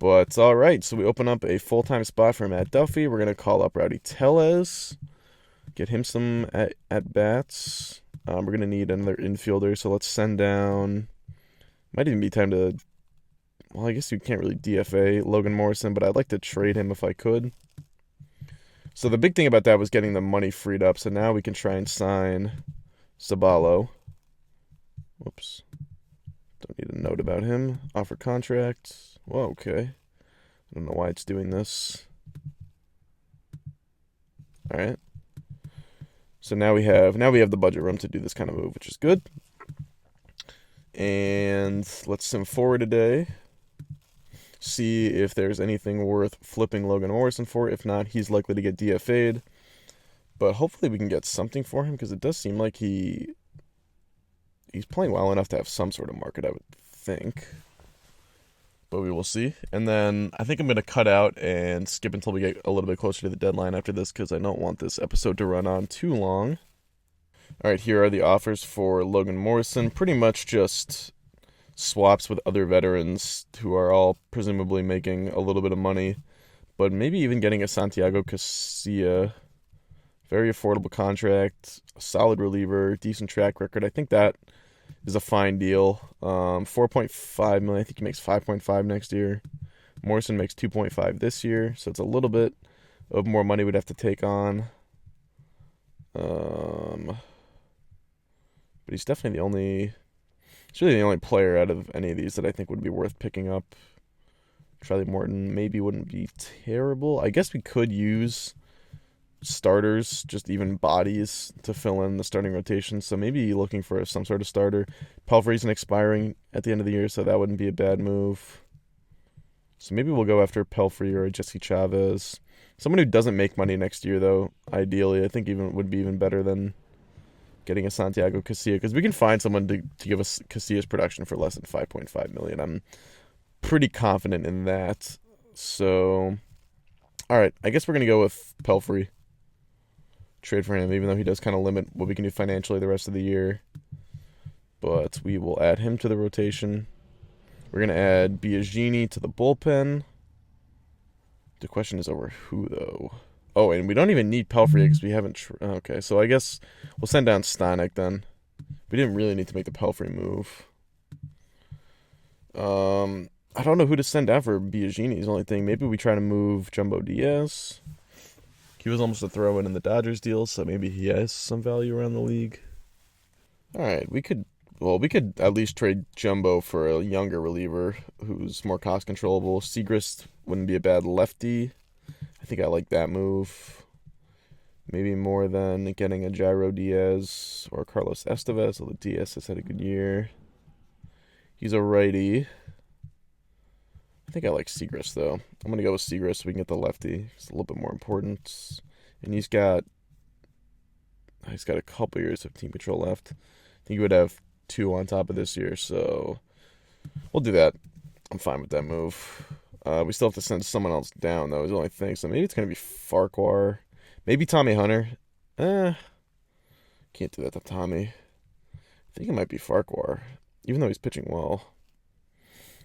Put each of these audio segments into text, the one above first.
But all right, so we open up a full-time spot for Matt Duffy. We're gonna call up Rowdy Tellez, get him some at bats. We're gonna need another infielder, so let's send down. Might even be time to. Well, I guess you can't really DFA Logan Morrison, but I'd like to trade him if I could. So the big thing about that was getting the money freed up. So now we can try and sign Sabalo. Whoops. Don't need a note about him. Offer contract. Well, okay. I don't know why it's doing this. All right. So now we have the budget room to do this kind of move, which is good. And let's sim forward today. See if there's anything worth flipping Logan Morrison for. If not, he's likely to get DFA'd. But hopefully we can get something for him because it does seem like he's playing well enough to have some sort of market, I would think. But we will see. And then I think I'm going to cut out and skip until we get a little bit closer to the deadline after this because I don't want this episode to run on too long. All right, here are the offers for Logan Morrison. Pretty much just swaps with other veterans who are all presumably making a little bit of money, but maybe even getting a Santiago Casilla. Very affordable contract, a solid reliever, decent track record. I think that is a fine deal. 4.5 million. I think he makes 5.5 next year. Morrison makes 2.5 this year, so it's a little bit of more money we'd have to take on. But he's definitely He's really the only player out of any of these that I think would be worth picking up. Charlie Morton maybe wouldn't be terrible. I guess we could use starters, just even bodies, to fill in the starting rotation. So maybe looking for some sort of starter. Pelfrey's expiring at the end of the year, so that wouldn't be a bad move. So maybe we'll go after Pelfrey or Jesse Chavez. Someone who doesn't make money next year, though, ideally. I think even would be even better than getting a Santiago Casilla, because we can find someone to give us Casilla's production for less than 5.5 million. I'm pretty confident in that. So, all right, I guess we're gonna go with Pelfrey. Trade for him, even though he does kind of limit what we can do financially the rest of the year. But we will add him to the rotation. We're gonna add Biagini to the bullpen. The question is over who, though. Oh, and we don't even need Pelfrey because we haven't. Okay, so I guess we'll send down Stanek then. We didn't really need to make the Pelfrey move. I don't know who to send down for Biagini is the only thing. Maybe we try to move Jumbo Diaz. He was almost a throw-in the Dodgers deal, so maybe he has some value around the league. All right, we could at least trade Jumbo for a younger reliever who's more cost controllable. Segrist wouldn't be a bad lefty. I think I like that move. Maybe more than getting a Jairo Diaz or Carlos Estevez, although Diaz has had a good year. He's a righty. I think I like Segrist, though. I'm going to go with Segrist so we can get the lefty. It's a little bit more important. And he's got a couple years of team control left. I think he would have 2 on top of this year, so we'll do that. I'm fine with that move. We still have to send someone else down, though, is the only thing. So maybe it's going to be Farquhar. Maybe Tommy Hunter. Can't do that to Tommy. I think it might be Farquhar, even though he's pitching well.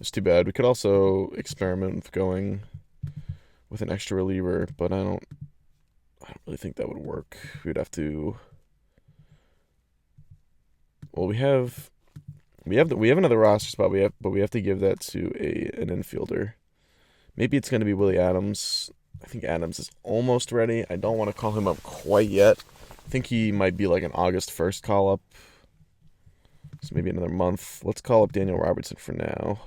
It's too bad. We could also experiment with going with an extra reliever, but I don't really think that would work. We'd have to. Well, we have another roster spot. But we have to give that to an infielder. Maybe it's going to be Willie Adams. I think Adams is almost ready. I don't want to call him up quite yet. I think he might be like an August 1st call up. So maybe another month. Let's call up Daniel Robertson for now.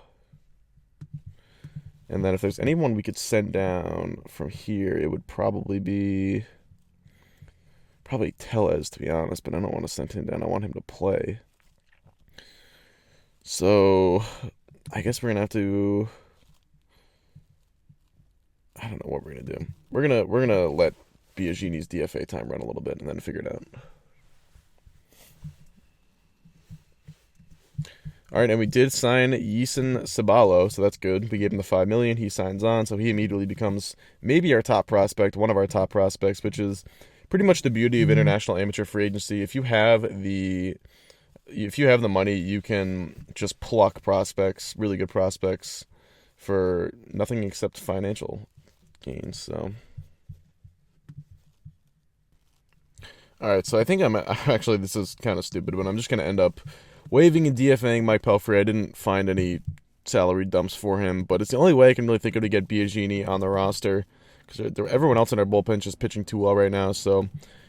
And then if there's anyone we could send down from here, it would probably be Tellez, to be honest, but I don't want to send him down. I want him to play. So I guess we're going to have to. I don't know what we're going to do. We're going to let Biagini's DFA time run a little bit and then figure it out. All right, and we did sign Yeison Sabalo, so that's good. We gave him the $5 million. He signs on, so he immediately becomes maybe our top prospect, one of our top prospects, which is pretty much the beauty of international amateur free agency. If you have the money, you can just pluck prospects, really good prospects, for nothing except financial gains. So, all right. So I think I'm actually, this is kind of stupid, but I'm just gonna end up waiving and DFAing Mike Pelfrey. I didn't find any salary dumps for him, but it's the only way I can really think of to get Biagini on the roster, because everyone else in our bullpen is pitching too well right now. So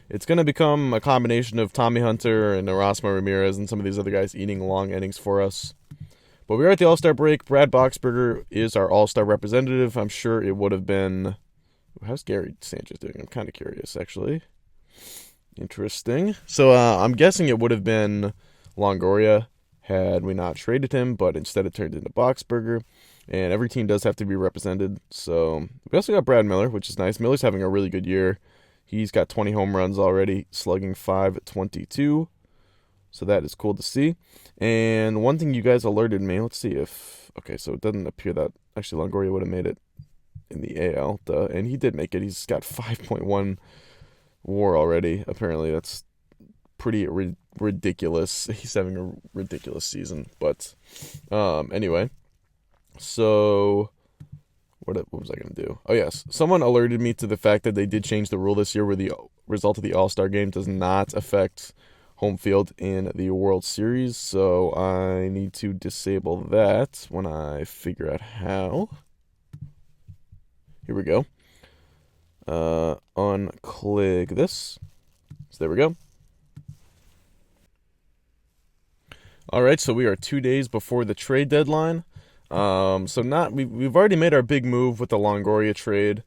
it's going to become a combination of Tommy Hunter and Erasmo Ramirez and some of these other guys eating long innings for us. But we are at the All-Star break. Brad Boxberger is our All-Star representative. I'm sure it would have been... How's Gary Sanchez doing? I'm kind of curious, actually. Interesting. So I'm guessing it would have been Longoria had we not traded him, but instead it turned into Boxberger. And every team does have to be represented. So we also got Brad Miller, which is nice. Miller's having a really good year. He's got 20 home runs already, slugging .522. So that is cool to see. And one thing you guys alerted me, let's see if... Okay, so it doesn't appear that... Actually, Longoria would have made it in the AL. And he did make it. He's got 5.1 WAR already. Apparently, that's pretty ridiculous. He's having a ridiculous season. But anyway, so... What was I going to do? Oh, yes. Someone alerted me to the fact that they did change the rule this year where the result of the All-Star game does not affect home field in the World Series. So I need to disable that when I figure out how. Here we go. Unclick this. So there we go. All right, so we are 2 days before the trade deadline. We've already made our big move with the Longoria trade,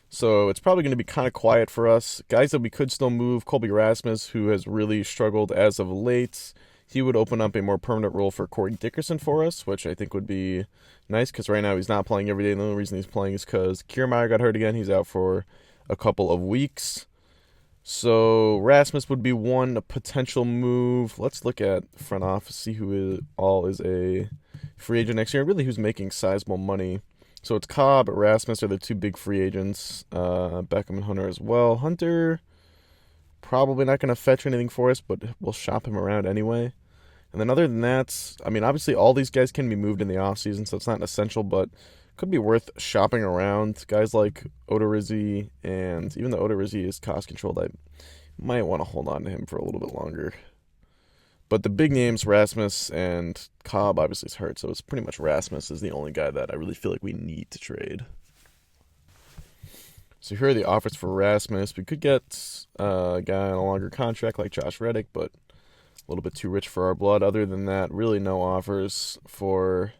so it's probably going to be kind of quiet for us. Guys that we could still move, Colby Rasmus, who has really struggled as of late. He would open up a more permanent role for Corey Dickerson for us, which I think would be nice, because right now he's not playing every day. The only reason he's playing is because Kiermaier got hurt again. He's out for a couple of weeks. So Rasmus would be one potential move. Let's look at front office, see who is a free agent next year, really who's making sizable money. So it's Cobb, Rasmus are the two big free agents. Beckham and Hunter as well. Hunter, probably not going to fetch anything for us, but we'll shop him around anyway. And then other than that, I mean, obviously all these guys can be moved in the offseason, so it's not essential, but could be worth shopping around. Guys like Odorizzi, and even though Odorizzi is cost controlled, I might want to hold on to him for a little bit longer. But the big names, Rasmus and Cobb, obviously is hurt, so it's pretty much Rasmus is the only guy that I really feel like we need to trade. So here are the offers for Rasmus. We could get a guy on a longer contract like Josh Reddick, but a little bit too rich for our blood. Other than that, really no offers for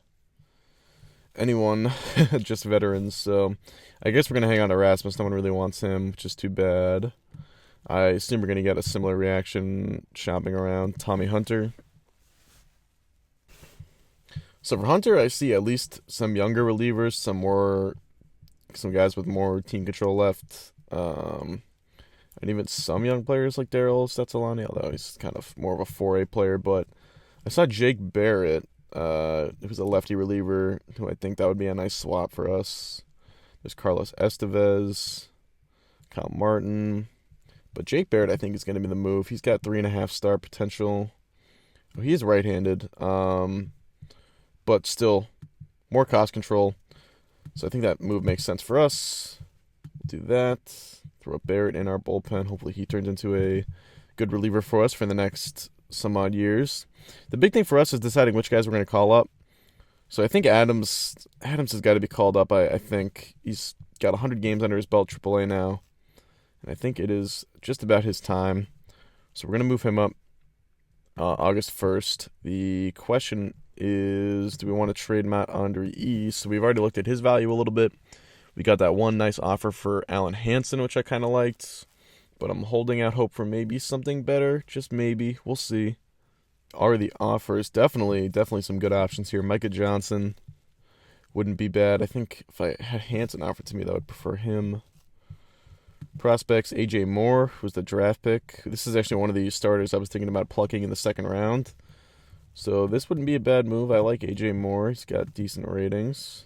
anyone, just veterans. So I guess we're going to hang on to Rasmus. No one really wants him, which is too bad. I assume we're going to get a similar reaction shopping around Tommy Hunter. So for Hunter, I see at least some younger relievers, some guys with more team control left, and even some young players like Daryl Stetzolani, although he's kind of more of a 4A player. But I saw Jake Barrett, who's a lefty reliever, who I think that would be a nice swap for us. There's Carlos Estevez, Kyle Martin. But Jake Barrett, I think, is going to be the move. He's got 3.5 star potential. Well, he is right-handed, but still more cost control. So I think that move makes sense for us. Do that. Throw a Barrett in our bullpen. Hopefully he turns into a good reliever for us for the next some odd years. The big thing for us is deciding which guys we're going to call up. So I think Adams has got to be called up. I think he's got 100 games under his belt, AAA now. And I think it is just about his time. So we're going to move him up August 1st. The question is, do we want to trade Matt Andre East? So we've already looked at his value a little bit. We got that one nice offer for Alan Hansen, which I kind of liked. But I'm holding out hope for maybe something better. Just maybe. We'll see. Are the offers. Definitely some good options here. Micah Johnson wouldn't be bad. I think if I had Hansen offered to me, I would prefer him. Prospects, A.J. Moore, who's the draft pick. This is actually one of the starters I was thinking about plucking in the second round. So this wouldn't be a bad move. I like A.J. Moore. He's got decent ratings.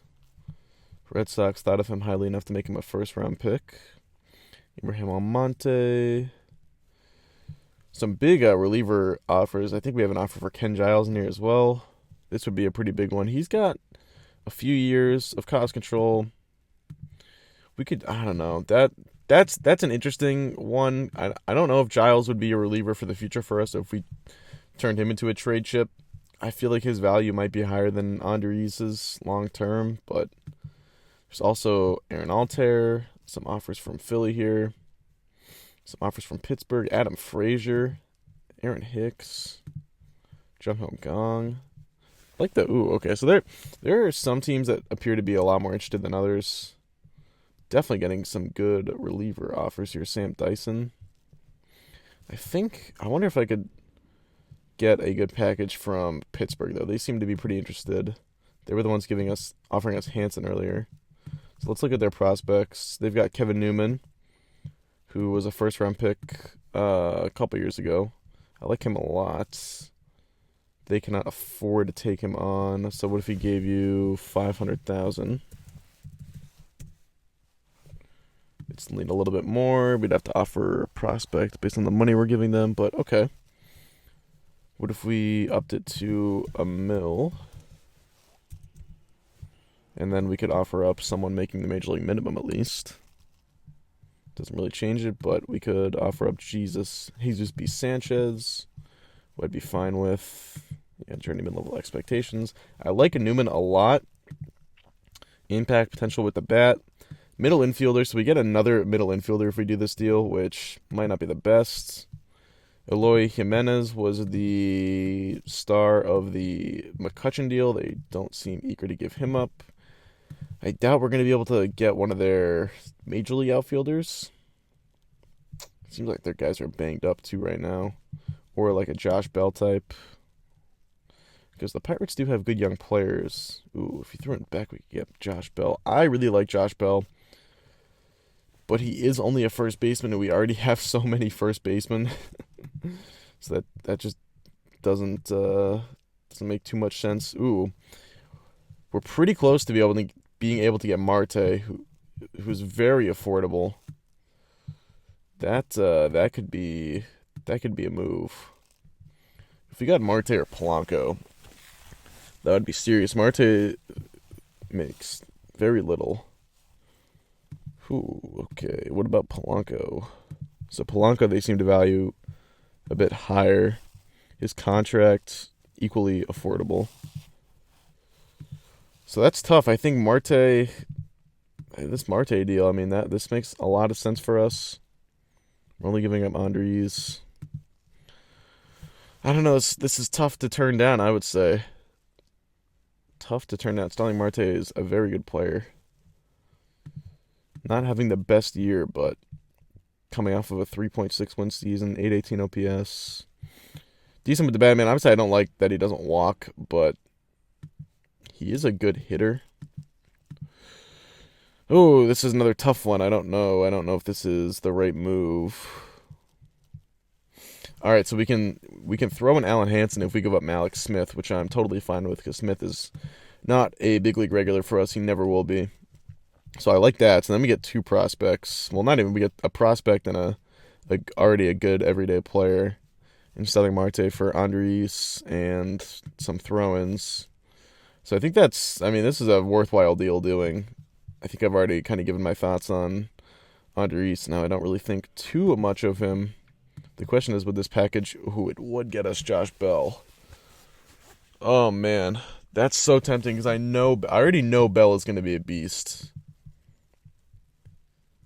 Red Sox thought of him highly enough to make him a first-round pick. Ibrahim Almonte. Some big reliever offers. I think we have an offer for Ken Giles in here as well. This would be a pretty big one. He's got a few years of cost control. We could, I don't know. That's an interesting one. I don't know if Giles would be a reliever for the future for us if we turned him into a trade chip. I feel like his value might be higher than Andries's long term, but there's also Aaron Altair, some offers from Philly here, some offers from Pittsburgh, Adam Frazier, Aaron Hicks, Jung-Ho Gong. Like the okay, so there are some teams that appear to be a lot more interested than others. Definitely getting some good reliever offers here. Sam Dyson. I wonder if I could get a good package from Pittsburgh though. They seem to be pretty interested. They were the ones offering us Hansen earlier. So let's look at their prospects. They've got Kevin Newman, who was a first-round pick a couple years ago. I like him a lot. They cannot afford to take him on. So what if he gave you $500,000? It's need a little bit more. We'd have to offer a prospect based on the money we're giving them, but okay. What if we upped it to $1 million? And then we could offer up someone making the major league minimum at least. Doesn't really change it, but we could offer up Jesus B. Sanchez, who I'd be fine with. Yeah, journeyman level expectations. I like a Newman a lot. Impact potential with the bat. Middle infielder, so we get another middle infielder if we do this deal, which might not be the best. Eloy Jimenez was the star of the McCutchen deal. They don't seem eager to give him up. I doubt we're going to be able to get one of their major league outfielders. Seems like their guys are banged up too right now. Or like a Josh Bell type. Because the Pirates do have good young players. Ooh, if you threw it back, we could get Josh Bell. I really like Josh Bell. But he is only a first baseman, and we already have so many first basemen. So that just doesn't make too much sense. Ooh. We're pretty close to being able to get Marte, who's very affordable. That could be a move. If we got Marte or Polanco, that would be serious. Marte makes very little. Ooh, okay. What about Polanco? So Polanco, they seem to value a bit higher. His contract, equally affordable. So that's tough. I think this Marte deal, I mean, this makes a lot of sense for us. We're only giving up Andres. I don't know. This is tough to turn down, I would say. Tough to turn down. Starling Marte is a very good player. Not having the best year, but coming off of a 3.6 win season, 818 OPS. Decent with the bat, man. Obviously, I don't like that he doesn't walk, but he is a good hitter. Oh, this is another tough one. I don't know. I don't know if this is the right move. All right, so we can throw in Alan Hansen if we give up Malik Smith, which I'm totally fine with because Smith is not a big league regular for us. He never will be. So I like that. So then we get two prospects. Well, not even. We get a prospect and already a good everyday player in Starling Marte for Andres and some throw-ins. So I think this is a worthwhile deal doing. I think I've already kind of given my thoughts on Andres. Now I don't really think too much of him. The question is, with this package, it would get us Josh Bell. Oh, man. That's so tempting because I already know Bell is going to be a beast.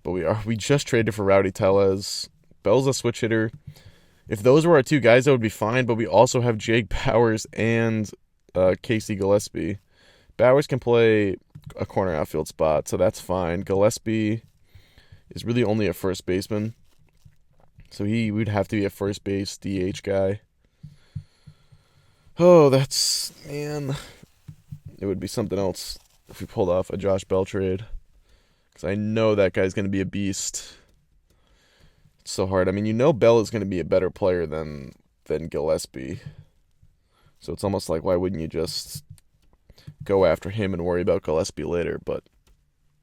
But we just traded for Rowdy Tellez. Bell's a switch hitter. If those were our two guys, that would be fine. But we also have Jake Bowers and Casey Gillespie. Bowers can play a corner outfield spot, so that's fine. Gillespie is really only a first baseman. So we'd have to be a first base DH guy. Oh, man. It would be something else if we pulled off a Josh Bell trade. Because I know that guy's going to be a beast. It's so hard. I mean, Bell is going to be a better player than Gillespie. So it's almost like, why wouldn't you just go after him and worry about Gillespie later? But,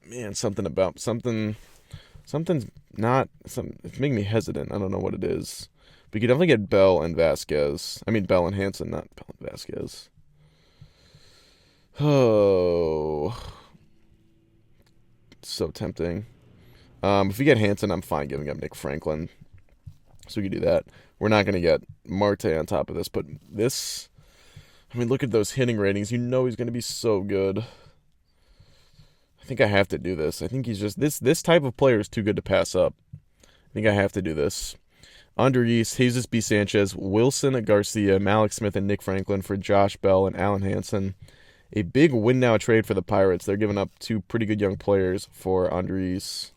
man, it's making me hesitant. I don't know what it is. We could definitely get Bell and Vasquez. I mean, Bell and Hansen, not Bell and Vasquez. Oh, so tempting. If we get Hansen, I'm fine giving up Nick Franklin. So we can do that. We're not going to get Marte on top of this, but this, I mean, look at those hitting ratings. You know he's going to be so good. I think I have to do this. I think he's just, this type of player is too good to pass up. I think I have to do this. Andres, Jesus B. Sanchez, Wilson Garcia, Malik Smith, and Nick Franklin for Josh Bell and Alan Hansen. A big win now trade for the Pirates. They're giving up two pretty good young players for Andres,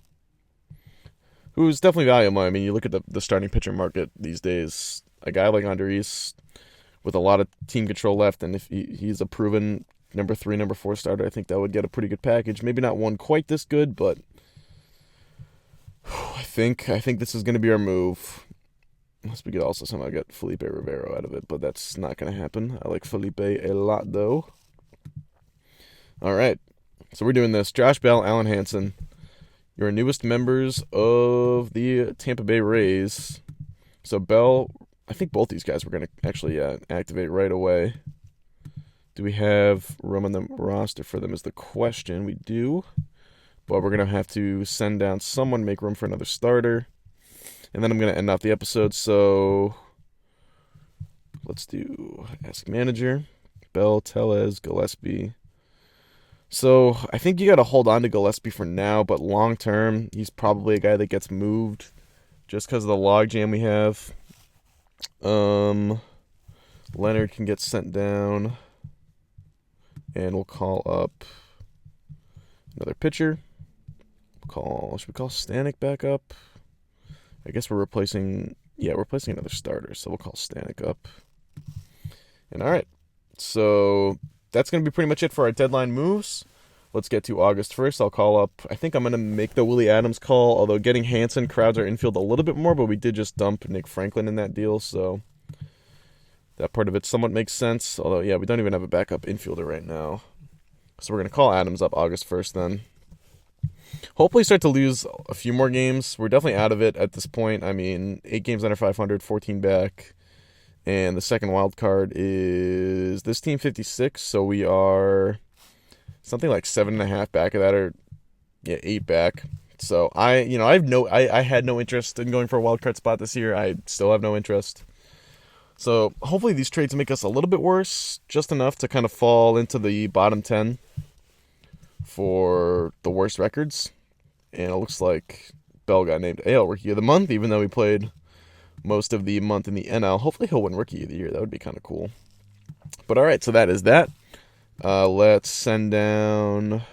who's definitely valuable. I mean, you look at the starting pitcher market these days, a guy like Andres with a lot of team control left, and if he's a proven number 3, number 4 starter, I think that would get a pretty good package. Maybe not one quite this good, but I think this is going to be our move. Unless we could also somehow get Felipe Rivero out of it, but that's not going to happen. I like Felipe a lot, though. All right, so we're doing this. Josh Bell, Alan Hansen, your newest members of the Tampa Bay Rays. So Bell, I think both these guys we're going to actually activate right away. Do we have room on the roster for them is the question. We do, but we're going to have to send down someone, make room for another starter. And then I'm going to end off the episode, so let's do Ask Manager, Bell, Tellez, Gillespie. So I think you got to hold on to Gillespie for now, but long term, he's probably a guy that gets moved just because of the logjam we have. Leonard can get sent down, and we'll call up another pitcher. Should we call Stanek back up? I guess we're replacing another starter, so we'll call Stanek up. And all right, so that's going to be pretty much it for our deadline moves. Let's get to August 1st. I'll call up, I think I'm going to make the Willie Adams call, although getting Hansen crowds our infield a little bit more, but we did just dump Nick Franklin in that deal, so that part of it somewhat makes sense. Although, yeah, we don't even have a backup infielder right now. So we're going to call Adams up August 1st then. Hopefully start to lose a few more games. We're definitely out of it at this point. I mean, 8 games under 500, 14 back. And the second wild card is this team 56, so we are something like 7.5 back of that, or 8 back. So I had no interest in going for a wild card spot this year. I still have no interest. So hopefully these trades make us a little bit worse, just enough to kind of fall into the bottom 10 for the worst records. And it looks like Bell got named AL Rookie of the Month, even though he played most of the month in the NL. Hopefully he'll win Rookie of the Year. That would be kind of cool. But all right, so that is that. Let's send down...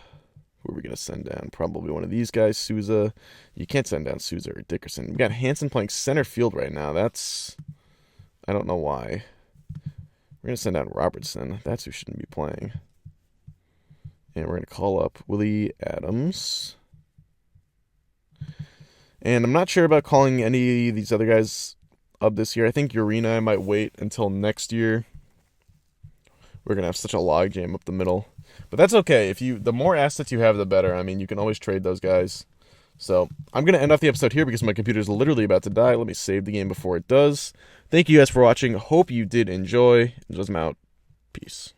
Who are we going to send down? Probably one of these guys, Souza. You can't send down Souza or Dickerson. We got Hansen playing center field right now. That's... I don't know why. We're going to send down Robertson. That's who shouldn't be playing. And we're going to call up Willie Adams. And I'm not sure about calling any of these other guys up this year. I think Urena I might wait until next year. We're going to have such a logjam up the middle. But that's okay. The more assets you have, the better. I mean, you can always trade those guys. So I'm going to end off the episode here because my computer is literally about to die. Let me save the game before it does. Thank you guys for watching. Hope you did enjoy. I'm out. Peace.